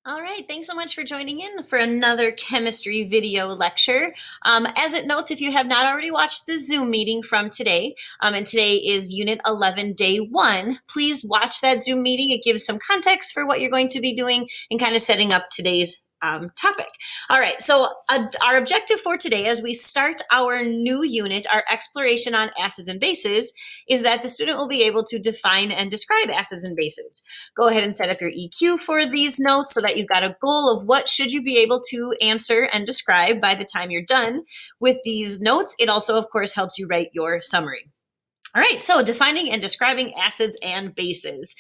All right, thanks so much for joining in for another chemistry video lecture. As it notes, if you have not already watched the Zoom meeting from today, and today is Unit 11, Day 1, please watch that Zoom meeting. It gives some context for what you're going to be doing and kind of setting up today's topic. All right, so our objective for today as we start our new unit, our exploration on acids and bases, is that the student will be able to define and describe acids and bases. Go ahead and set up your EQ for these notes so that you've got a goal of what should you be able to answer and describe by the time you're done with these notes. It also, of course, helps you write your summary. All right, so defining and describing acids and bases.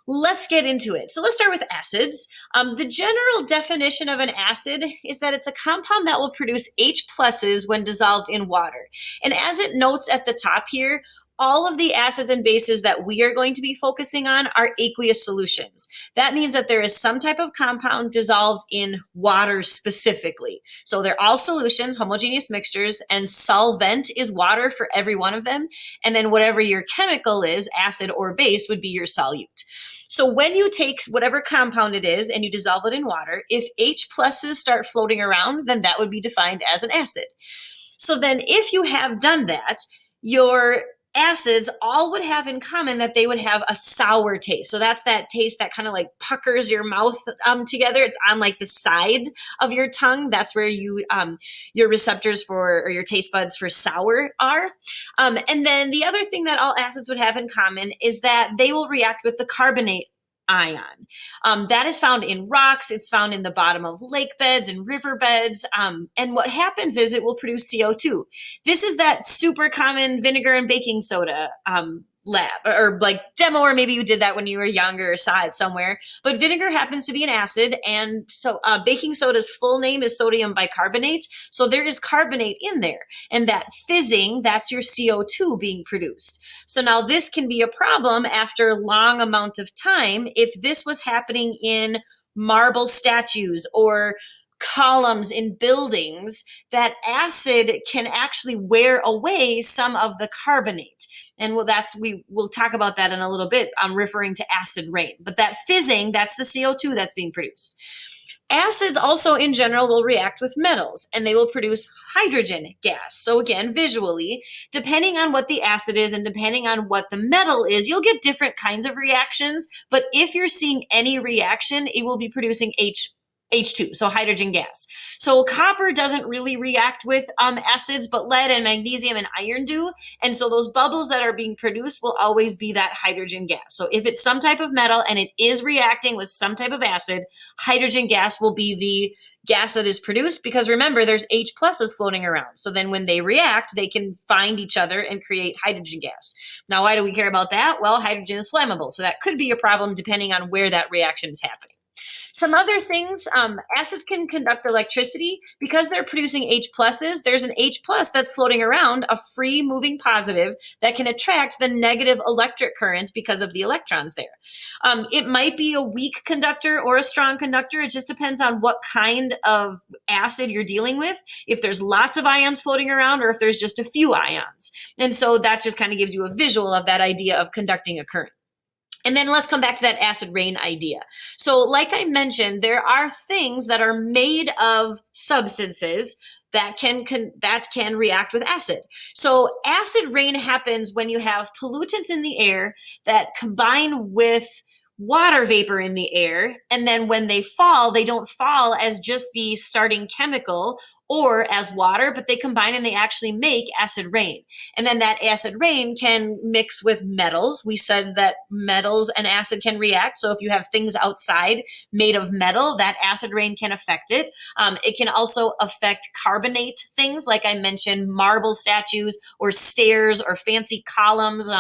Let's get into it. So let's start with acids. The general definition of an acid is that it's a compound that will produce H pluses when dissolved in water. And as it notes at the top here, all of the acids and bases that we are going to be focusing on are aqueous solutions. That means that there is some type of compound dissolved in water specifically. So they're all solutions, homogeneous mixtures, and solvent is water for every one of them. And then whatever your chemical is, acid or base, would be your solute. So when you take whatever compound it is and you dissolve it in water, if H pluses start floating around, then that would be defined as an acid. So then if you have done that, your acids all would have in common that they would have a sour taste. So that's that taste that kind of like puckers your mouth together. It's on like the sides of your tongue. That's where you your receptors for, or your taste buds for sour are. And then the other thing that all acids would have in common is that they will react with the carbonate ion. That is found in rocks. It's found in the bottom of lake beds and river beds. And what happens is it will produce CO2. This is that super common vinegar and baking soda lab or like demo, or maybe you did that when you were younger or saw it somewhere. But vinegar happens to be an acid, and so baking soda's full name is sodium bicarbonate. So there is carbonate in there, and that fizzing, that's your CO2 being produced. So now this can be a problem after a long amount of time if this was happening in marble statues or columns in buildings. That acid can actually wear away some of the carbonate. And we'll talk about that in a little bit. I'm referring to acid rain. But that fizzing, that's the CO2 that's being produced. Acids also in general will react with metals, and they will produce hydrogen gas. So again, visually, depending on what the acid is and depending on what the metal is, you'll get different kinds of reactions. But if you're seeing any reaction, it will be producing H2, so hydrogen gas. So copper doesn't really react with acids, but lead and magnesium and iron do. And so those bubbles that are being produced will always be that hydrogen gas. So if it's some type of metal and it is reacting with some type of acid, hydrogen gas will be the gas that is produced, because remember, there's H pluses floating around. So then when they react, they can find each other and create hydrogen gas. Now, why do we care about that? Well, hydrogen is flammable. So that could be a problem depending on where that reaction is happening. Some other things, acids can conduct electricity because they're producing H pluses. There's an H plus that's floating around, a free moving positive that can attract the negative electric current because of the electrons there. It might be a weak conductor or a strong conductor. It just depends on what kind of acid you're dealing with, if there's lots of ions floating around or if there's just a few ions. And so that just kind of gives you a visual of that idea of conducting a current. And then let's come back to that acid rain idea. So like I mentioned, there are things that are made of substances that can react with acid. So acid rain happens when you have pollutants in the air that combine with water vapor in the air, and then when they fall, they don't fall as just the starting chemical or as water, but they combine and they actually make acid rain. And then that acid rain can mix with metals. We said that metals and acid can react. So if you have things outside made of metal, that acid rain can affect it. It can also affect carbonate things, like I mentioned, marble statues or stairs or fancy columns.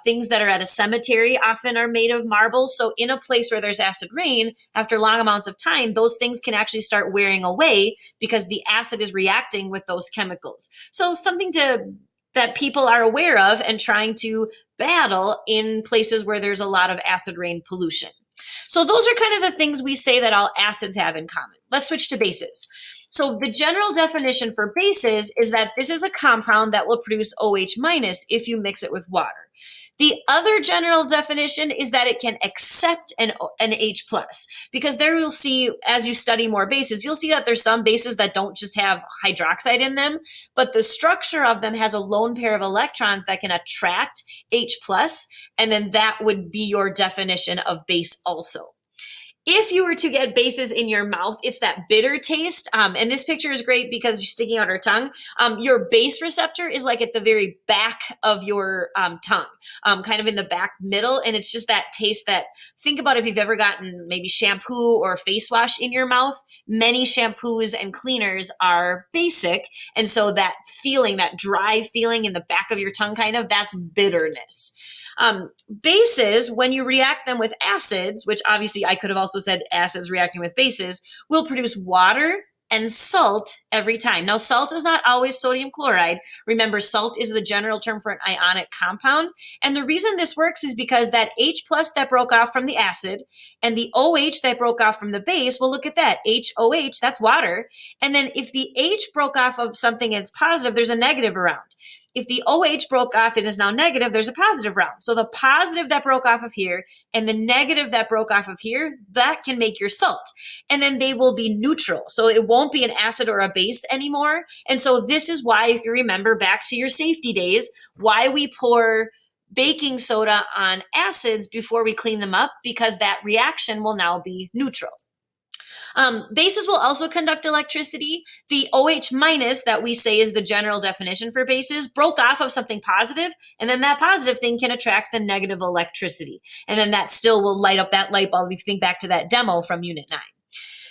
Things that are at a cemetery often are made of marble. So in a place where there's acid rain, after long amounts of time, those things can actually start wearing away because the acid is reacting with those chemicals. So something that people are aware of and trying to battle in places where there's a lot of acid rain pollution. So those are kind of the things we say that all acids have in common. Let's switch to bases. So the general definition for bases is that this is a compound that will produce OH minus if you mix it with water. The other general definition is that it can accept an H plus, because there you'll see, as you study more bases, you'll see that there's some bases that don't just have hydroxide in them, but the structure of them has a lone pair of electrons that can attract H plus, and then that would be your definition of base also. If you were to get bases in your mouth, it's that bitter taste. And this picture is great because you're sticking out our tongue. Your base receptor is like at the very back of your tongue, kind of in the back middle. And it's just that taste that, think about if you've ever gotten maybe shampoo or face wash in your mouth. Many shampoos and cleaners are basic. And so that feeling, that dry feeling in the back of your tongue, kind of, that's bitterness. Bases, when you react them with acids, which obviously I could have also said acids reacting with bases, will produce water and salt every time. Now, salt is not always sodium chloride. Remember, salt is the general term for an ionic compound. And the reason this works is because that H plus that broke off from the acid and the OH that broke off from the base, well, look at that, HOH, that's water. And then if the H broke off of something and it's positive, there's a negative around. If the OH broke off and is now negative, there's a positive round. So the positive that broke off of here and the negative that broke off of here, that can make your salt. And then they will be neutral. So it won't be an acid or a base anymore. And so this is why, if you remember back to your safety days, why we pour baking soda on acids before we clean them up, because that reaction will now be neutral. Bases will also conduct electricity. The OH minus that we say is the general definition for bases broke off of something positive, and then that positive thing can attract the negative electricity. And then that still will light up that light bulb if you think back to that demo from Unit 9.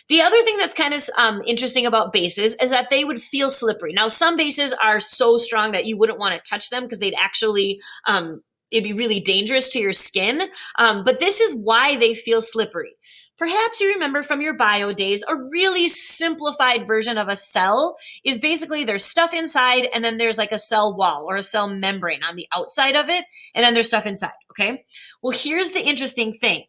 The other thing that's kind of interesting about bases is that they would feel slippery. Now, some bases are so strong that you wouldn't want to touch them because they'd actually, it'd be really dangerous to your skin. But this is why they feel slippery. Perhaps you remember from your bio days, a really simplified version of a cell is basically there's stuff inside and then there's like a cell wall or a cell membrane on the outside of it, and then there's stuff inside, okay? Well, here's the interesting thing.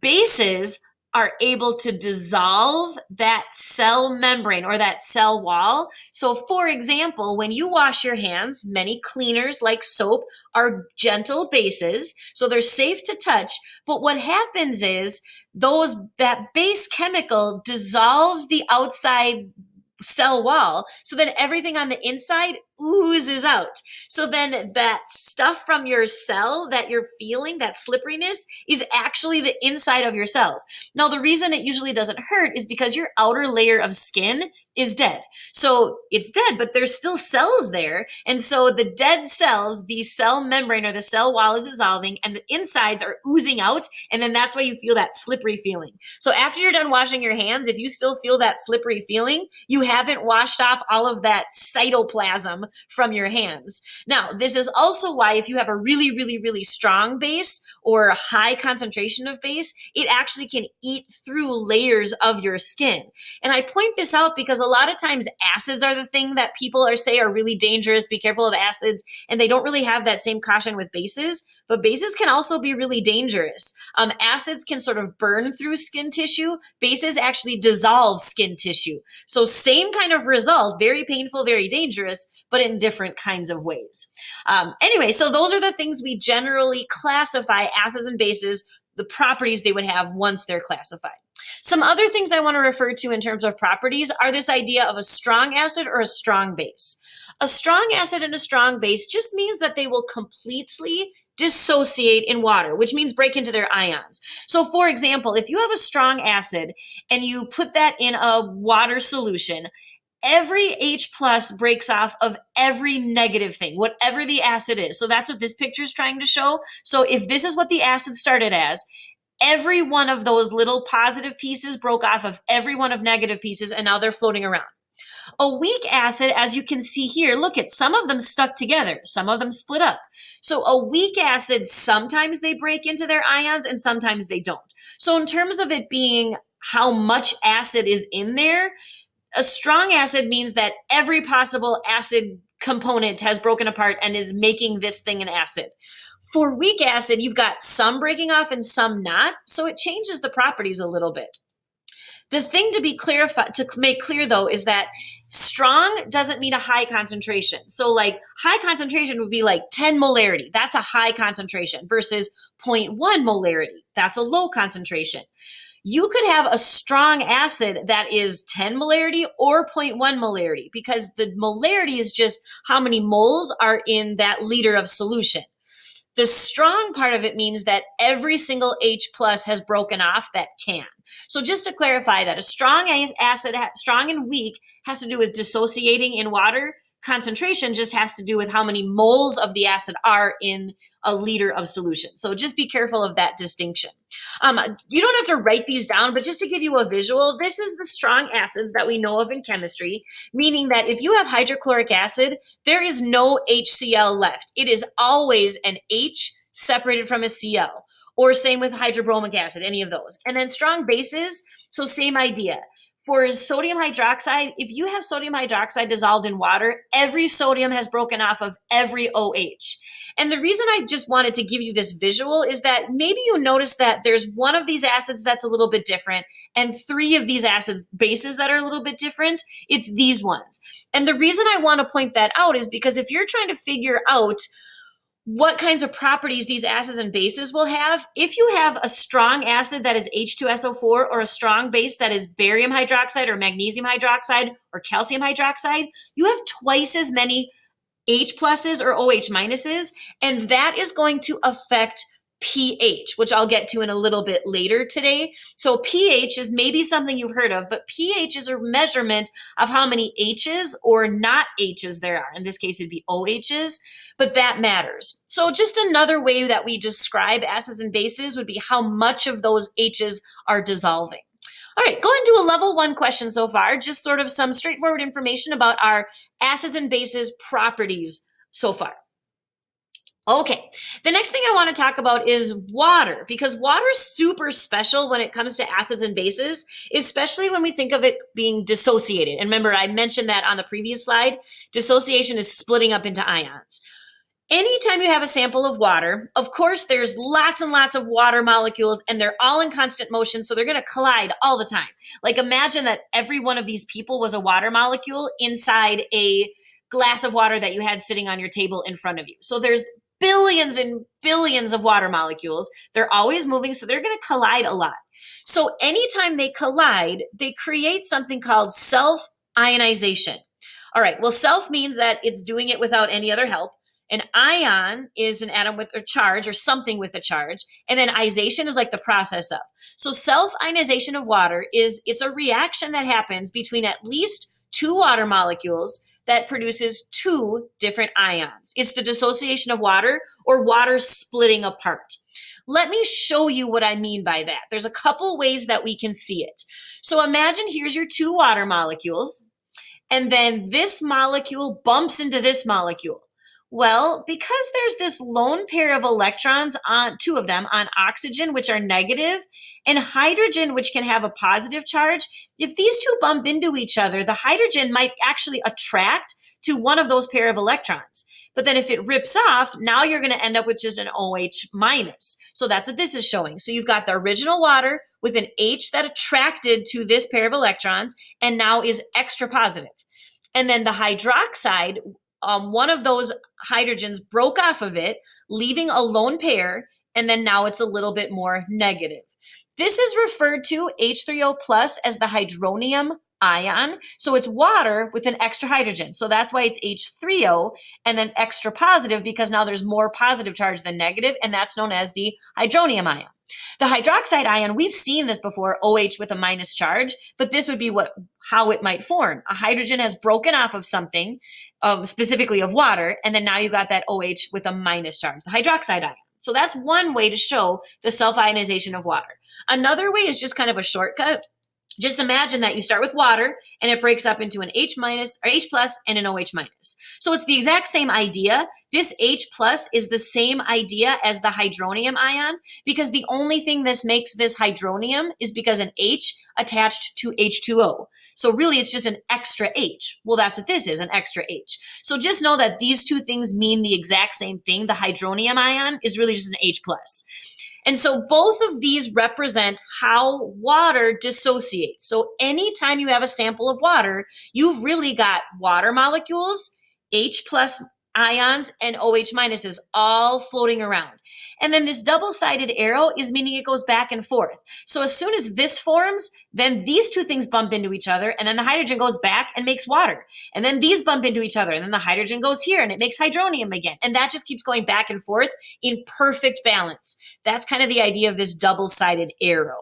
Bases are able to dissolve that cell membrane or that cell wall. So for example, when you wash your hands, many cleaners like soap are gentle bases, so they're safe to touch. But what happens is that base chemical dissolves the outside cell wall, so then everything on the inside oozes out. So then that stuff from your cell that you're feeling, that slipperiness, is actually the inside of your cells. Now, the reason it usually doesn't hurt is because your outer layer of skin is dead. So it's dead, but there's still cells there. And so the dead cells, the cell membrane or the cell wall is dissolving and the insides are oozing out. And then that's why you feel that slippery feeling. So after you're done washing your hands, if you still feel that slippery feeling, you haven't washed off all of that cytoplasm from your hands. Now, this is also why if you have a really, really, really strong base or a high concentration of base, it actually can eat through layers of your skin. And I point this out because a lot of times acids are the thing that people say are really dangerous. Be careful of acids. And they don't really have that same caution with bases, but bases can also be really dangerous. Acids can sort of burn through skin tissue. Bases actually dissolve skin tissue. So same kind of result, very painful, very dangerous, but in different kinds of ways. Anyway, so those are the things we generally classify acids and bases, the properties they would have once they're classified. Some other things I want to refer to in terms of properties are this idea of a strong acid or a strong base. A strong acid and a strong base just means that they will completely dissociate in water, which means break into their ions. So for example, if you have a strong acid and you put that in a water solution, every H plus breaks off of every negative thing, whatever the acid is. So that's what this picture is trying to show. So if this is what the acid started as, every one of those little positive pieces broke off of every one of negative pieces, and now they're floating around. A weak acid, as you can see here, look at some of them stuck together, some of them split up. So a weak acid, sometimes they break into their ions and sometimes they don't. So in terms of it being how much acid is in there, a strong acid means that every possible acid component has broken apart and is making this thing an acid. For weak acid, you've got some breaking off and some not, so it changes the properties a little bit. The thing to make clear though, is that strong doesn't mean a high concentration. So like high concentration would be like 10 molarity. That's a high concentration versus 0.1 molarity. That's a low concentration. You could have a strong acid that is 10 molarity or 0.1 molarity, because the molarity is just how many moles are in that liter of solution. The strong part of it means that every single H plus has broken off that can. So just to clarify that, a strong acid, strong and weak, has to do with dissociating in water. Concentration just has to do with how many moles of the acid are in a liter of solution. So just be careful of that distinction. You don't have to write these down, but just to give you a visual, this is the strong acids that we know of in chemistry, meaning that if you have hydrochloric acid, there is no HCl left. It is always an H separated from a Cl, or same with hydrobromic acid, any of those. And then strong bases, so same idea. For sodium hydroxide, if you have sodium hydroxide dissolved in water, every sodium has broken off of every OH. And the reason I just wanted to give you this visual is that maybe you notice that there's one of these acids that's a little bit different and three of these acids bases that are a little bit different. It's these ones. And the reason I want to point that out is because if you're trying to figure out what kinds of properties these acids and bases will have, if you have a strong acid that is H2SO4 or a strong base that is barium hydroxide or magnesium hydroxide or calcium hydroxide, you have twice as many H pluses or OH minuses, and that is going to affect pH, which I'll get to in a little bit later today. So pH is maybe something you've heard of, but pH is a measurement of how many H's or not H's there are. In this case, it'd be OH's, but that matters. So just another way that we describe acids and bases would be how much of those H's are dissolving. All right, going to a level 1 question so far, just sort of some straightforward information about our acids and bases properties so far. Okay, the next thing I want to talk about is water, because water is super special when it comes to acids and bases, especially when we think of it being dissociated. And remember, I mentioned that on the previous slide. Dissociation is splitting up into ions. Anytime you have a sample of water, of course, there's lots and lots of water molecules, and they're all in constant motion, so they're going to collide all the time. Like imagine that every one of these people was a water molecule inside a glass of water that you had sitting on your table in front of you. So there's billions and billions of water molecules. They're always moving, so they're going to collide a lot. So anytime they collide, they create something called self-ionization. All right, well, self means that it's doing it without any other help. An ion is an atom with a charge or something with a charge. And then ization is like the process of. So self-ionization of water it's a reaction that happens between at least two water molecules that produces two different ions. It's the dissociation of water or water splitting apart. Let me show you what I mean by that. There's a couple ways that we can see it. So imagine here's your two water molecules, and then this molecule bumps into this molecule. Well, because there's this lone pair of electrons, on two of them, on oxygen, which are negative, and hydrogen, which can have a positive charge, if these two bump into each other, the hydrogen might actually attract to one of those pair of electrons. But then if it rips off, now you're going to end up with just an OH minus. So that's what this is showing. So you've got the original water with an H that attracted to this pair of electrons and now is extra positive. And then the hydroxide, one of those hydrogens broke off of it, leaving a lone pair, and then now it's a little bit more negative. This is referred to H3O plus as the hydronium ion. So it's water with an extra hydrogen. So that's why it's H3O and then extra positive, because now there's more positive charge than negative, and that's known as the hydronium ion. The hydroxide ion, we've seen this before, OH with a minus charge, but this would be how it might form. A hydrogen has broken off of something, specifically of water, and then now you got that OH with a minus charge, the hydroxide ion. So that's one way to show the self-ionization of water. Another way is just kind of a shortcut. Just imagine that you start with water and it breaks up into an H minus or H plus and an OH minus. So it's the exact same idea. This H plus is the same idea as the hydronium ion, because the only thing this makes this hydronium is because an H attached to H2O. So really it's just an extra H. Well, that's what this is, an extra H. So just know that these two things mean the exact same thing. The hydronium ion is really just an H plus. And so both of these represent how water dissociates. So anytime you have a sample of water, you've really got water molecules, H plus ions, and OH minuses all floating around. And then this double-sided arrow is meaning it goes back and forth. So as soon as this forms, then these two things bump into each other, and then the hydrogen goes back and makes water. And then these bump into each other, and then the hydrogen goes here and it makes hydronium again. And that just keeps going back and forth in perfect balance. That's kind of the idea of this double-sided arrow.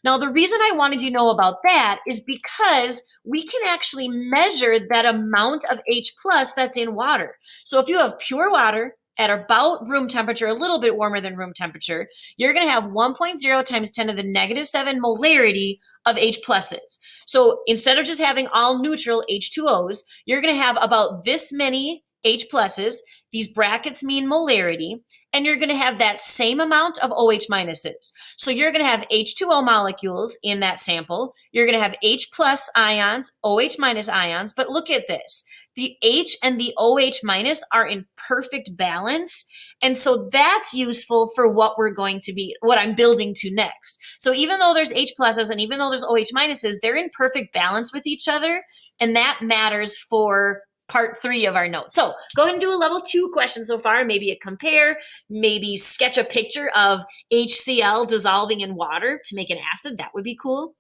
Now, the reason I wanted you to know about that is because we can actually measure that amount of H plus that's in water. So if you have pure water at about room temperature, a little bit warmer than room temperature, you're going to have 1.0 times 10 to the negative 7 molarity of H pluses. So instead of just having all neutral H2Os, you're going to have about this many H pluses. These brackets mean molarity. And you're going to have that same amount of OH minuses. So you're going to have H2O molecules in that sample. You're going to have H plus ions, OH minus ions. But look at this. The H and the OH minus are in perfect balance. And so that's useful for what I'm building to next. So even though there's H pluses and even though there's OH minuses, they're in perfect balance with each other. And that matters for part 3 of our notes. So go ahead and do a level 2 question so far. Maybe a compare, maybe sketch a picture of HCl dissolving in water to make an acid. That would be cool.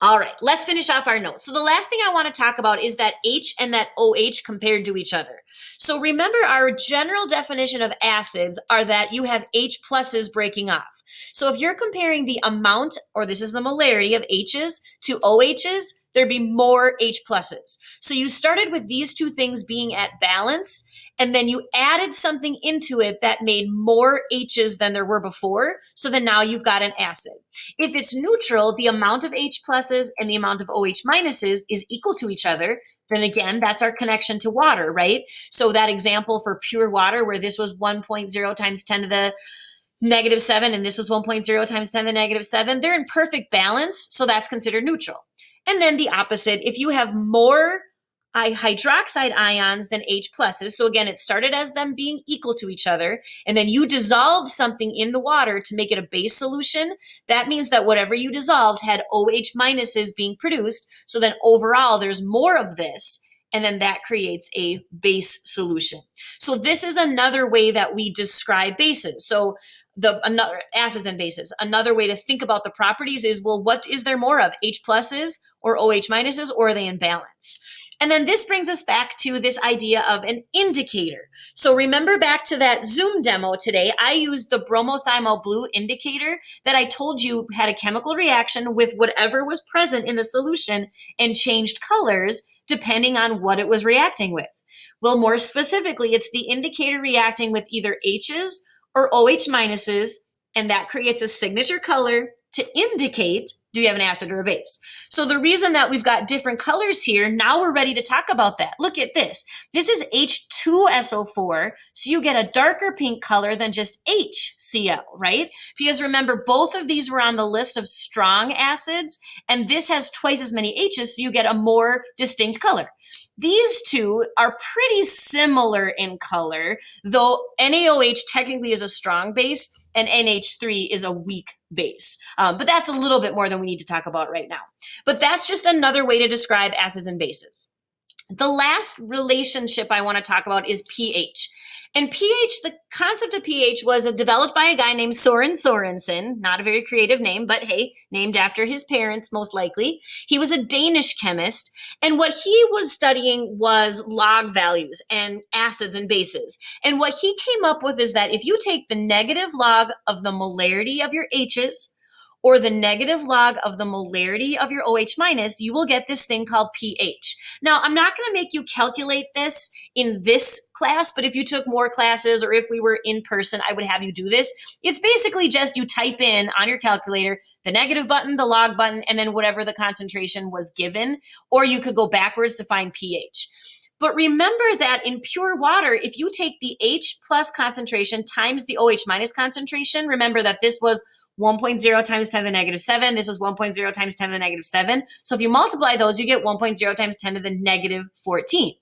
All right, let's finish off our notes. So the last thing I want to talk about is that H and that OH compared to each other. So remember, our general definition of acids are that you have H pluses breaking off. So if you're comparing the amount, or this is the molarity of H's to OH's, there'd be more H pluses. So you started with these two things being at balance, and then you added something into it that made more H's than there were before. So then now you've got an acid. If it's neutral, the amount of H pluses and the amount of OH minuses is equal to each other. Then again, that's our connection to water, right? So that example for pure water where this was 1.0 times 10 to the negative 7 and this was 1.0 times 10 to the negative 7, they're in perfect balance. So that's considered neutral. And then the opposite, if you have more hydroxide ions than H pluses. So again, it started as them being equal to each other, and then you dissolved something in the water to make it a base solution. That means that whatever you dissolved had OH minuses being produced. So then overall, there's more of this, and then that creates a base solution. So this is another way that we describe bases. So another acids and bases. Another way to think about the properties is, well, what is there more of, H pluses or OH minuses, or are they in balance? And then this brings us back to this idea of an indicator. So remember back to that Zoom demo today, I used the bromothymol blue indicator that I told you had a chemical reaction with whatever was present in the solution and changed colors depending on what it was reacting with. Well, more specifically, it's the indicator reacting with either H's or OH minuses, and that creates a signature color to indicate, do you have an acid or a base? So the reason that we've got different colors here, now we're ready to talk about that. Look at this. This is H2SO4, so you get a darker pink color than just HCl, right? Because remember, both of these were on the list of strong acids, and this has twice as many H's, so you get a more distinct color. These two are pretty similar in color, though NaOH technically is a strong base and NH3 is a weak base. But that's a little bit more than we need to talk about right now. But that's just another way to describe acids and bases. The last relationship I want to talk about is pH. And pH, the concept of pH was developed by a guy named Soren Sorensen, not a very creative name, but hey, named after his parents, most likely. He was a Danish chemist, and what he was studying was log values and acids and bases. And what he came up with is that if you take the negative log of the molarity of your H's, or the negative log of the molarity of your OH minus, you will get this thing called pH. Now, I'm not going to make you calculate this in this class, but if you took more classes or if we were in person, I would have you do this. It's basically just you type in on your calculator the negative button, the log button, and then whatever the concentration was given, or you could go backwards to find pH. But remember that in pure water, if you take the H plus concentration times the OH minus concentration, remember that this was 1.0 times 10 to the negative 7. This was 1.0 times 10 to the negative 7. So if you multiply those, you get 1.0 times 10 to the negative 14.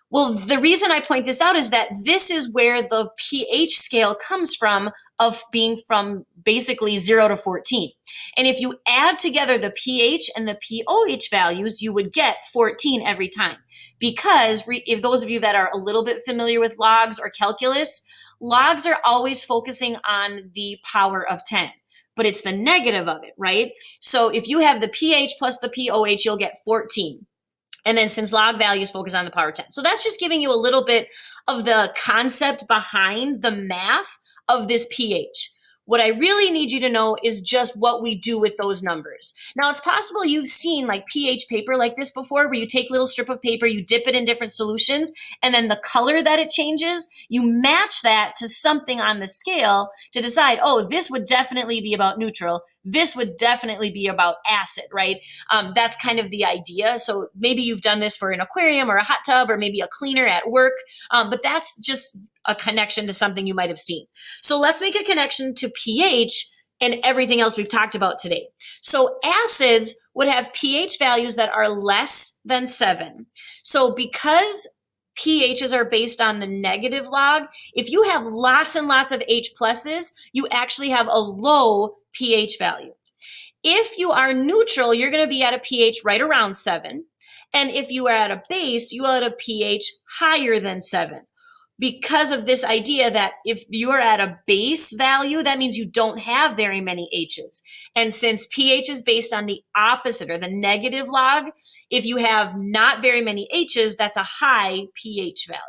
Well, the reason I point this out is that this is where the pH scale comes from, of being from basically 0 to 14. And if you add together the pH and the pOH values, you would get 14 every time. Because if those of you that are a little bit familiar with logs or calculus, logs are always focusing on the power of 10. But it's the negative of it, right? So if you have the pH plus the pOH, you'll get 14. And then since log values focus on the power of 10. So that's just giving you a little bit of the concept behind the math of this pH. What I really need you to know is just what we do with those numbers. Now, it's possible you've seen like pH paper like this before, where you take a little strip of paper, you dip it in different solutions, and then the color that it changes, you match that to something on the scale to decide, oh, this would definitely be about neutral. This would definitely be about acid, right? That's kind of the idea. So maybe you've done this for an aquarium or a hot tub or maybe a cleaner at work, but that's just a connection to something you might have seen. So let's make a connection to pH and everything else we've talked about today. So acids would have pH values that are less than 7. So because pHs are based on the negative log, if you have lots and lots of H pluses, you actually have a low pH value. If you are neutral, you're going to be at a pH right around 7. And if you are at a base, you are at a pH higher than 7. Because of this idea that if you're at a base value, that means you don't have very many H's. And since pH is based on the opposite or the negative log, if you have not very many H's, that's a high pH value.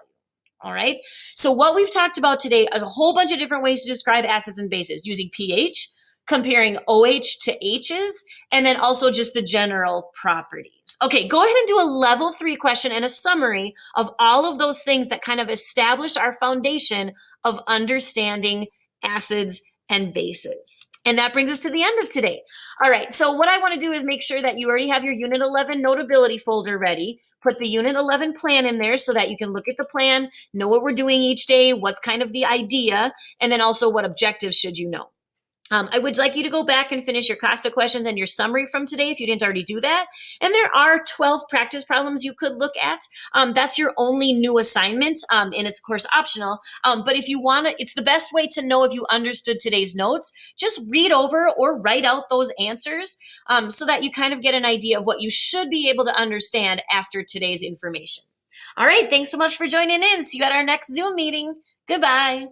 All right. So what we've talked about today is a whole bunch of different ways to describe acids and bases using pH, comparing OH to H's, and then also just the general properties. Okay, go ahead and do a level 3 question and a summary of all of those things that kind of establish our foundation of understanding acids and bases. And that brings us to the end of today. All right, so what I want to do is make sure that you already have your Unit 11 Notability folder ready. Put the Unit 11 plan in there so that you can look at the plan, know what we're doing each day, what's kind of the idea, and then also what objectives should you know. I would like you to go back and finish your COSTA questions and your summary from today if you didn't already do that. And there are 12 practice problems you could look at. That's your only new assignment, and it's of course optional. But if you want to, it's the best way to know if you understood today's notes. Just read over or write out those answers so that you kind of get an idea of what you should be able to understand after today's information. All right, thanks so much for joining in. See you at our next Zoom meeting. Goodbye.